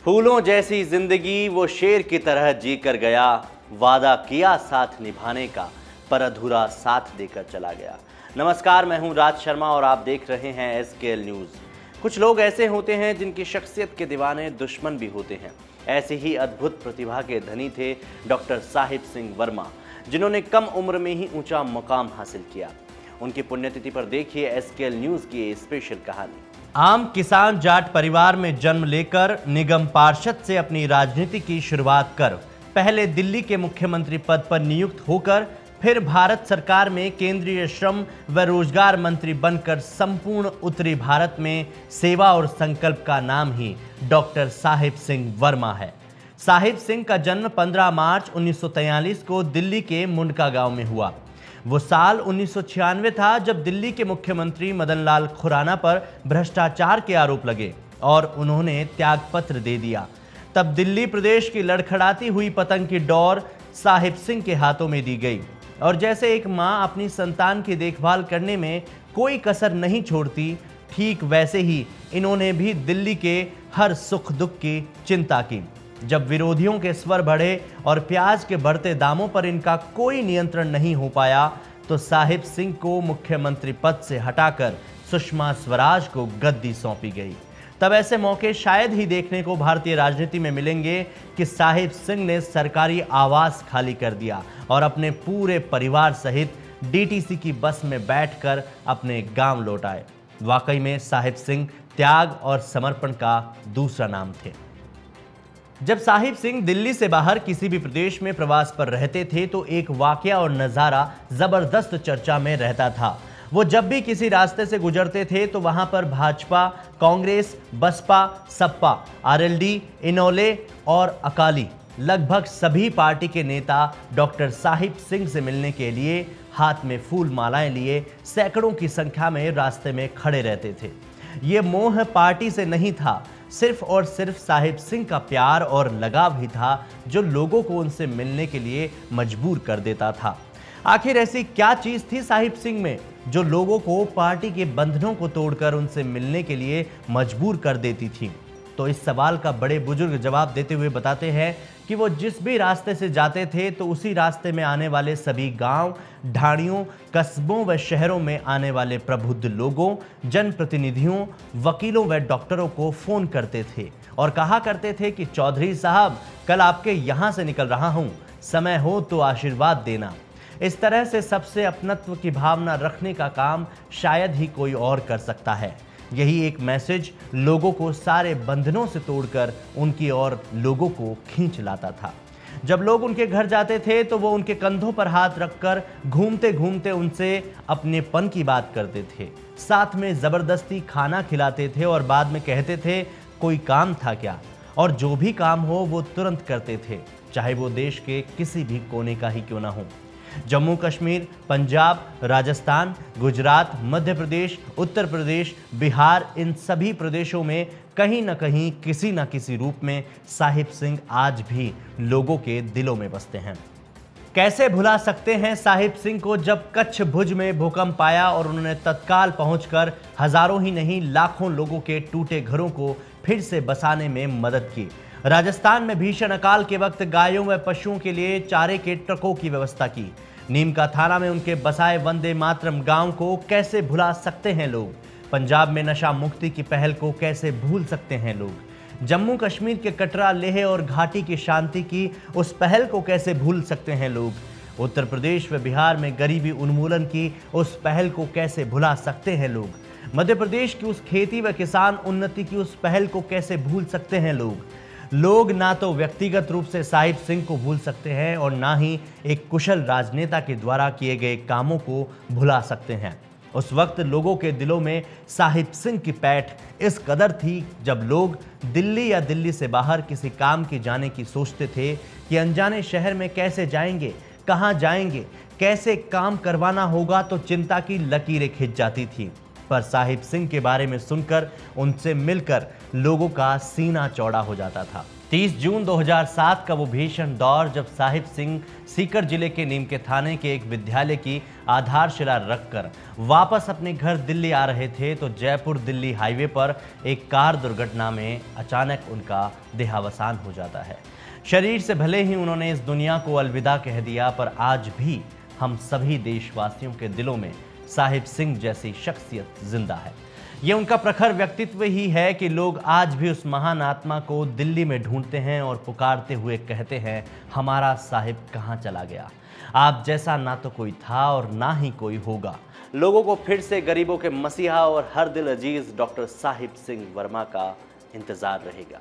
फूलों जैसी जिंदगी वो शेर की तरह जी कर गया, वादा किया साथ निभाने का पर अधूरा साथ देकर चला गया। नमस्कार, मैं हूं राज शर्मा और आप देख रहे हैं एसकेएल न्यूज़। कुछ लोग ऐसे होते हैं जिनकी शख्सियत के दीवाने दुश्मन भी होते हैं। ऐसे ही अद्भुत प्रतिभा के धनी थे डॉक्टर साहिब सिंह वर्मा, जिन्होंने कम उम्र में ही ऊंचा मुकाम हासिल किया। उनकी पुण्यतिथि पर देखिए एसकेएल न्यूज़ की ये स्पेशल कहानी। आम किसान जाट परिवार में जन्म लेकर निगम पार्षद से अपनी राजनीति की शुरुआत कर पहले दिल्ली के मुख्यमंत्री पद पर नियुक्त होकर फिर भारत सरकार में केंद्रीय श्रम व रोजगार मंत्री बनकर संपूर्ण उत्तरी भारत में सेवा और संकल्प का नाम ही डॉक्टर साहिब सिंह वर्मा है। साहिब सिंह का जन्म 15 मार्च 1943 को दिल्ली के मुंडका गांव में हुआ। वो साल 1996 था जब दिल्ली के मुख्यमंत्री मदन लाल खुराना पर भ्रष्टाचार के आरोप लगे और उन्होंने त्यागपत्र दे दिया। तब दिल्ली प्रदेश की लड़खड़ाती हुई पतंग की डोर साहिब सिंह के हाथों में दी गई और जैसे एक मां अपनी संतान की देखभाल करने में कोई कसर नहीं छोड़ती, ठीक वैसे ही इन्होंने भी दिल्ली के हर सुख दुख की चिंता की। जब विरोधियों के स्वर बढ़े और प्याज के बढ़ते दामों पर इनका कोई नियंत्रण नहीं हो पाया तो साहिब सिंह को मुख्यमंत्री पद से हटाकर सुषमा स्वराज को गद्दी सौंपी गई। तब ऐसे मौके शायद ही देखने को भारतीय राजनीति में मिलेंगे कि साहिब सिंह ने सरकारी आवास खाली कर दिया और अपने पूरे परिवार सहित डीटीसी की बस में बैठकर अपने गांव लौट आए। वाकई में साहिब सिंह त्याग और समर्पण का दूसरा नाम थे। जब साहिब सिंह दिल्ली से बाहर किसी भी प्रदेश में प्रवास पर रहते थे तो एक वाकया और नज़ारा ज़बरदस्त चर्चा में रहता था। वो जब भी किसी रास्ते से गुजरते थे तो वहां पर भाजपा, कांग्रेस, बसपा, सपा, आरएलडी, इनोले और अकाली लगभग सभी पार्टी के नेता डॉक्टर साहिब सिंह से मिलने के लिए हाथ में फूल मालाएं लिए सैकड़ों की संख्या में रास्ते में खड़े रहते थे। ये मोह पार्टी से नहीं था, सिर्फ और सिर्फ साहिब सिंह का प्यार और लगाव ही था जो लोगों को उनसे मिलने के लिए मजबूर कर देता था। आखिर ऐसी क्या चीज थी साहिब सिंह में जो लोगों को पार्टी के बंधनों को तोड़कर उनसे मिलने के लिए मजबूर कर देती थी? तो इस सवाल का बड़े बुजुर्ग जवाब देते हुए बताते हैं कि वो जिस भी रास्ते से जाते थे तो उसी रास्ते में आने वाले सभी गांव, ढाणियों, कस्बों व शहरों में आने वाले प्रबुद्ध लोगों, जनप्रतिनिधियों, वकीलों व डॉक्टरों को फोन करते थे और कहा करते थे कि चौधरी साहब, कल आपके यहाँ से निकल रहा हूँ, समय हो तो आशीर्वाद देना। इस तरह से सबसे अपनत्व की भावना रखने का काम शायद ही कोई और कर सकता है। यही एक मैसेज लोगों को सारे बंधनों से तोड़कर उनकी ओर लोगों को खींच लाता था। जब लोग उनके घर जाते थे तो वो उनके कंधों पर हाथ रखकर घूमते घूमते उनसे अपनेपन की बात करते थे, साथ में जबरदस्ती खाना खिलाते थे और बाद में कहते थे कोई काम था क्या, और जो भी काम हो वो तुरंत करते थे, चाहे वो देश के किसी भी कोने का ही क्यों ना हो। जम्मू कश्मीर, पंजाब, राजस्थान, गुजरात, मध्य प्रदेश, उत्तर प्रदेश, बिहार, इन सभी प्रदेशों में कहीं न कहीं किसी न किसी रूप में साहिब सिंह आज भी लोगों के दिलों में बसते हैं। कैसे भुला सकते हैं साहिब सिंह को जब कच्छ भुज में भूकंप आया और उन्होंने तत्काल पहुंचकर हजारों ही नहीं लाखों लोगों के टूटे घरों को फिर से बसाने में मदद की। राजस्थान में भीषण अकाल के वक्त गायों व पशुओं के लिए चारे के ट्रकों की व्यवस्था की। नीमका थाना में उनके बसाए वंदे मातरम गांव को कैसे भुला सकते हैं लोग? पंजाब में नशा मुक्ति की पहल को कैसे भूल सकते हैं लोग? जम्मू कश्मीर के कटरा, लेह और घाटी की शांति की उस पहल को कैसे भूल सकते हैं लोग? उत्तर प्रदेश व बिहार में गरीबी उन्मूलन की उस पहल को कैसे भुला सकते हैं लोग? मध्य प्रदेश की उस खेती व किसान उन्नति की उस पहल को कैसे भूल सकते हैं लोग? लोग ना तो व्यक्तिगत रूप से साहिब सिंह को भूल सकते हैं और ना ही एक कुशल राजनेता के द्वारा किए गए कामों को भुला सकते हैं। उस वक्त लोगों के दिलों में साहिब सिंह की पैठ इस कदर थी जब लोग दिल्ली या दिल्ली से बाहर किसी काम के जाने की सोचते थे कि अनजाने शहर में कैसे जाएंगे, कहाँ जाएंगे, कैसे काम करवाना होगा, तो चिंता की लकीरें खिंच जाती थी। पर साहिब सिंह के बारे में सुनकर, उनसे मिलकर लोगों का सीना चौड़ा हो जाता था। 30 जून 2007 का वो भीषण दौर जब साहिब सिंह सीकर जिले के नीम के थाने के एक विद्यालय की आधारशिला रखकर वापस अपने घर दिल्ली आ रहे थे तो जयपुर दिल्ली हाईवे पर एक कार दुर्घटना में अचानक उनका देहावसान हो जाता है। शरीर से भले ही उन्होंने इस दुनिया को अलविदा कह दिया, पर आज भी हम सभी देशवासियों के दिलों में साहिब सिंह जैसी शख्सियत जिंदा है। ये उनका प्रखर व्यक्तित्व ही है कि लोग आज भी उस महान आत्मा को दिल्ली में ढूंढते हैं और पुकारते हुए कहते हैं, हमारा साहिब कहाँ चला गया। आप जैसा ना तो कोई था और ना ही कोई होगा। लोगों को फिर से गरीबों के मसीहा और हर दिल अजीज डॉक्टर साहिब सिंह वर्मा का इंतजार रहेगा।